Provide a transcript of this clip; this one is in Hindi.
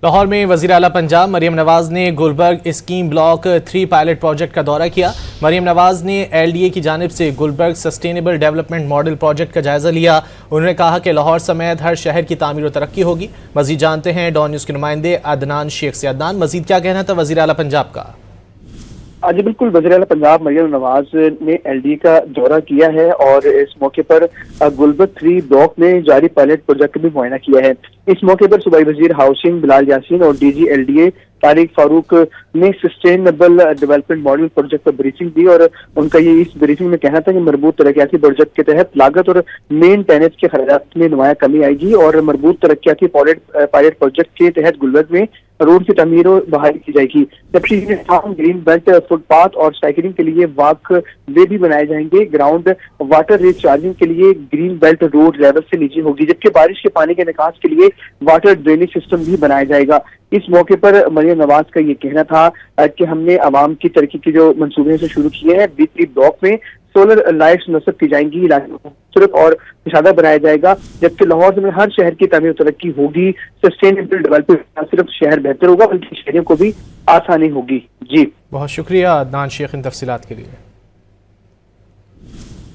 लाहौर में वज़ीर आला पंजाब मरियम नवाज ने Gulberg scheme block 3 pilot project का दौरा किया। मरियम नवाज ने LDA की जानिब से Gulberg sustainable development model project का जायजा लिया। उन्होंने कहा कि लाहौर समेत हर शहर की तामीर और तरक्की होगी। मजीद जानते हैं डॉन न्यूज़ के नुमाइंदे अदनान शेख से। अदनान, मजीद क्या कहना था वज़ीर आला पंजाब का? जी बिल्कुल, वज़ीर आला पंजाब मरियम नवाज ने LDA का दौरा किया है और इस मौके पर गुलबर्ग 3 ब्लॉक में जारी पायलट प्रोजेक्ट भी मुआयना किया है। इस मौके पर सूबाई वजीर हाउसिंग बिलाल यासीन और DG LDA तारिक फारूक ने सस्टेनेबल डेवलपमेंट मॉडल प्रोजेक्ट पर ब्रीफिंग दी और उनका ये इस ब्रीफिंग में कहना था कि मरबूत तरक्याती प्रोजेक्ट के तहत लागत और मेंटेनेंस के खर्चात में नुमाया कमी आएगी और मरबूत तरक्याती पायलट प्रोजेक्ट के तहत गुलबर्ग में रोड की तमीर और बहाली की जाएगी, जबकि ग्रीन बेल्ट, फुटपाथ और साइकिलिंग के लिए वॉक वे भी बनाए जाएंगे। ग्राउंड वाटर रिचार्जिंग के लिए ग्रीन बेल्ट रोड लेवल से नीचे होगी, जबकि बारिश के पानी के निकास के लिए वाटर ड्रेनेज सिस्टम भी बनाया जाएगा। इस मौके पर मरियम नवाज का ये कहना था कि हमने आवाम की तरक्की के जो मंसूबे से शुरू किए हैं। B3 ब्लॉक में सोलर लाइट्स नस्ब की जाएंगी, इलाके को खूबसूरत और निशादा बनाया जाएगा, जबकि लाहौर में हर शहर की तमीर तरक्की होगी। सस्टेनेबल डेवलपमेंट न सिर्फ शहर बेहतर होगा बल्कि शहरों को भी आसानी होगी। जी बहुत शुक्रिया अदनान शेख इन तफसीलात के लिए।